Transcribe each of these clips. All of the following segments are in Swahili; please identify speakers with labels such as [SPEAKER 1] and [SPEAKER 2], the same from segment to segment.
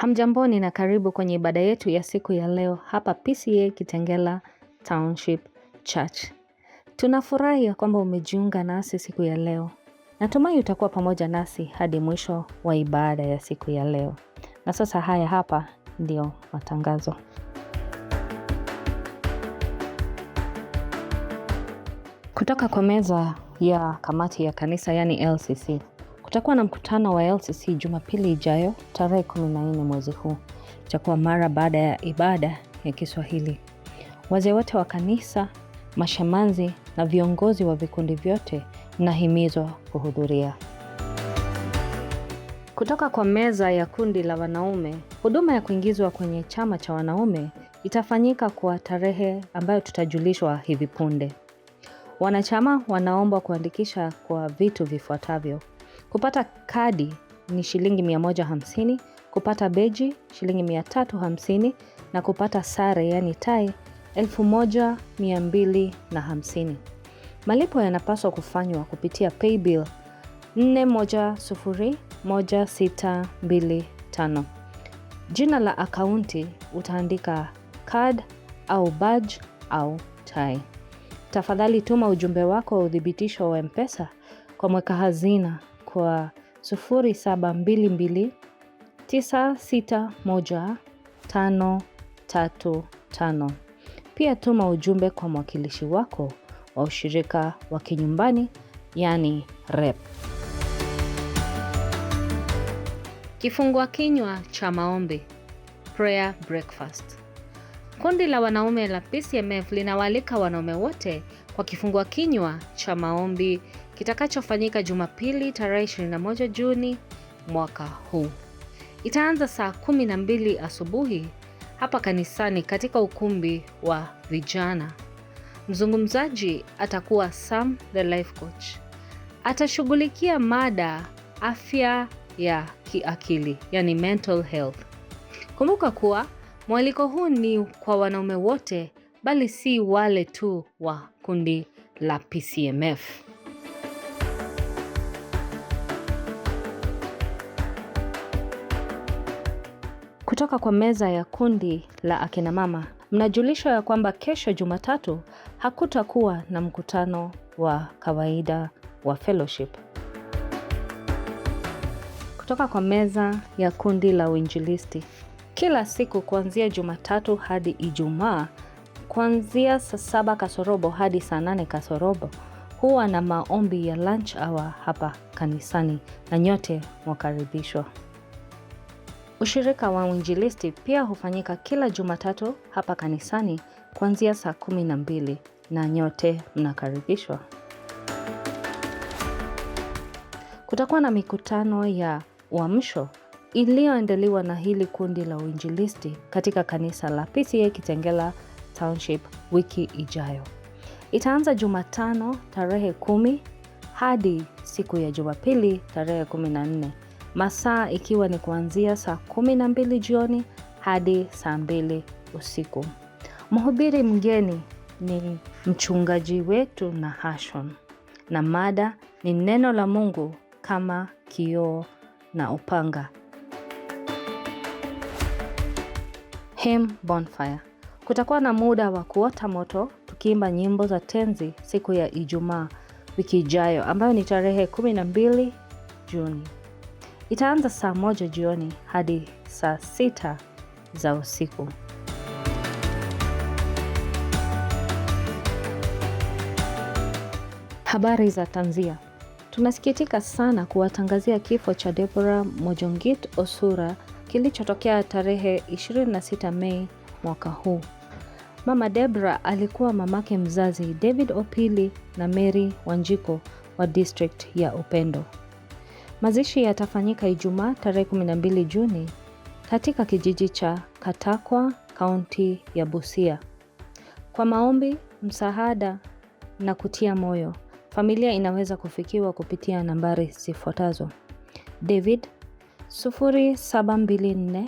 [SPEAKER 1] Hamjamboni na karibu kwenye ibada yetu ya siku ya leo hapa PCEA Kitengela Township Church. Tunafurahi ya kwamba umejiunga nasi siku ya leo. Natumai utakuwa pamoja nasi hadi mwisho wa ibada ya siku ya leo. Na sasa haya hapa ndio matangazo. Kutoka kwa meza ya kamati ya kanisa yani LCC. Kutakuwa na mkutano wa LCC Jumapili ijayo tarehe 14 mwezi huu. Itakuwa mara baada ya ibada ya Kiswahili. Wazee wote wa kanisa, mashemanzi na viongozi wa vikundi vyote mnahimizwa kuhudhuria. Kutoka kwa meza ya kundi la wanaume, huduma ya kuingizwa kwenye chama cha wanaume itafanyika kwa tarehe ambayo tutajulishwa hivi punde. Wanachama wanaomba kuandikisha kwa vitu vifuatavyo. Kupata kadi ni shilingi 150, kupata beji shilingi 350 na kupata sare yani tai 1250. Malipo yanapaswa kufanywa kupitia paybill 410165. Jina la akaunti utaandika card au badge au tai. Tafadhali tuma ujumbe wako wa udhibitisho wa M-Pesa kwa mweka hazina kwa 0722 961 535. Pia tuma ujumbe kwa mwakilishi wako wa ushirika wa kinyumbani yani rep. Kifungua kinywa cha maombi, prayer breakfast. Kundi la wanaume la PCMF linawaalika wanaume wote kwa kifungua kinywa cha maombi kitakachofanyika Jumapili tarehe 21 Juni mwaka huu. Itaanza saa 12 asubuhi hapa kanisani katika ukumbi wa vijana. Mzungumzaji atakuwa Sam the Life Coach. Atashughulikia mada afya ya kiakili, yani mental health. Kumbuka kuwa mwaliko huu ni kwa wanaume wote bali si wale tu wa kundi la PCMF. Kutoka kwa meza ya kundi la akina mama, mnajulishwa ya kwamba kesho Jumatatu hakutakuwa na mkutano wa kawaida wa fellowship. Kutoka kwa meza ya kundi la uinjilisti, kila siku kuanzia Jumatatu hadi Ijumaa, kuanzia saa 7 kasorobo hadi saa 8 kasorobo, huwa na maombi ya lunch hour hapa kanisani na nyote mwakaribishwa. Ushirika wa uinjilisti pia hufanyika kila Jumatatu hapa kanisani kuanzia saa 12 na nyote mnakaribishwa. Kutakuwa na mikutano ya uamsho iliyoandaliwa na hili kundi la uinjilisti katika kanisa la PCEA Kitengela Township wiki ijayo. Itaanza Jumatano tarehe 10 hadi siku ya Jumapili tarehe 14. Masaa ikiwa ni kuanzia saa 12 jioni hadi saa 2 usiku. Mhubiri mgeni ni mchungaji wetu Nahashon na mada ni neno la Mungu kama kioo na upanga. Hymn bonfire. Kutakuwa na muda wa kuota moto tukiimba nyimbo za tenzi siku ya Ijumaa wiki ijayo ambayo ni tarehe 12 Juni. Itaanza saa 1 jioni hadi saa 6 za usiku. Habari za tanzia. Tunasikitika sana kuwatangazia kifo cha Deborah Mojongit Osura kilichotokea tarehe 26 Mei mwaka huu. Mama Deborah alikuwa mamake mzazi David Opili na Mary Wanjiko wa district ya Upendo. Mazishi yatafanyika Ijumaa tarehe 12 Juni katika kijiji cha Katakwa, kaunti ya Busia. Kwa maombi, msaada na kutia moyo, familia inaweza kufikiwa kupitia nambari zifuatazo. David 0724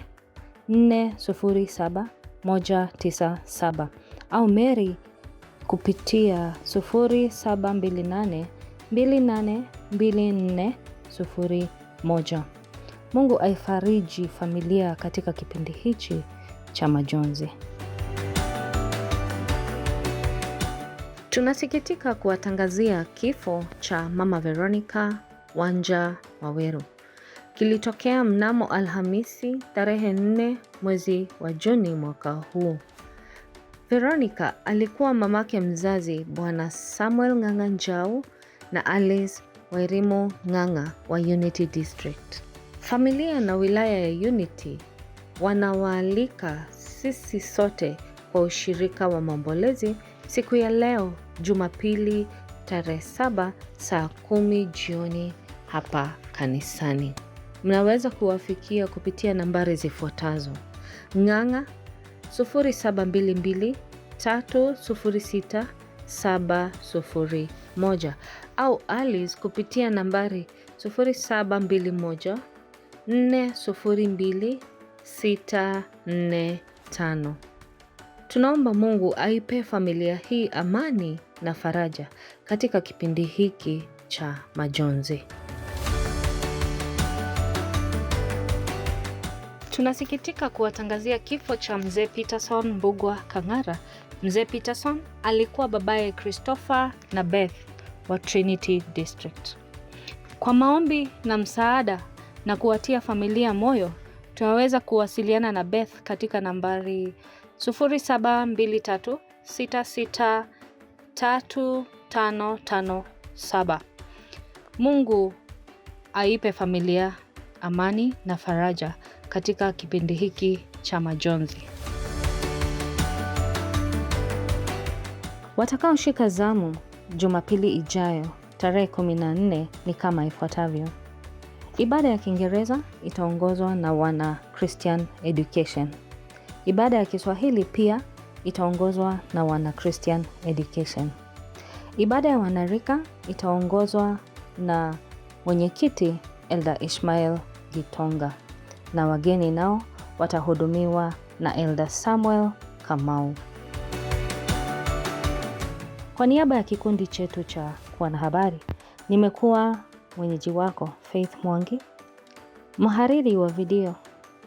[SPEAKER 1] 407 197 au Mary kupitia 0728 2824 01. Mungu aifariji familia katika kipindi hichi cha majonzi. Tunasikitika kuwatangazia kifo cha Mama Veronica Wanja Waweru. Kilitokea mnamo Alhamisi tarehe 4 mwezi wa Juni mwaka huu. Veronica alikuwa mamake mzazi Bwana Samuel Ng'ang'a Njau na Alice Wairimu Ng'ang'a wa Unity District. Familia na wilaya ya Unity wanawaalika sisi sote kwa ushirika wa maombolezi siku ya leo Jumapili tarehe 7 saa 10 jioni hapa kanisani. Mnaweza kuwafikia kupitia nambari zifuatazo: Ng'ang'a 0722 306 701 au Alice kupitia nambari 0721 402 645. Tunaomba Mungu aipe familia hii amani na faraja katika kipindi hiki cha majonzi. Tunasikitika kuwatangazia kifo cha Mzee Peterson Mbugua Kang'ara. Mzee Peterson alikuwa babaye Christopher na Beth wa Trinity District. Kwa maombi na msaada na kuwatia familia moyo, tunaweza kuwasiliana na Beth katika nambari 0723663557. Mungu aipe familia amani na faraja katika kipindi hiki cha majonzi. Watakaoshika zamu Jumapili ijayo tarehe 14 ni kama ifuatavyo. Ibada ya Kiingereza itaongozwa na wana Christian Education. Ibada ya Kiswahili pia itaongozwa na wana Christian Education. Ibada ya wanarika itaongozwa na mwenyekiti Elder Ishmael Gitonga, na wageni nao watahudumiwa na Elder Samuel Kamau. Kwa niaba ya kikundi chetu cha wanahabari, nimekuwa mwenyeji wako Faith Mwangi. Mhariri wa video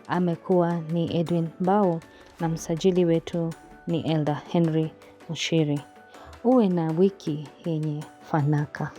[SPEAKER 1] amekuwa ni Edwin Mbao na msajili wetu ni Elder Henry Mushiri. Uwe na wiki yenye fanaka.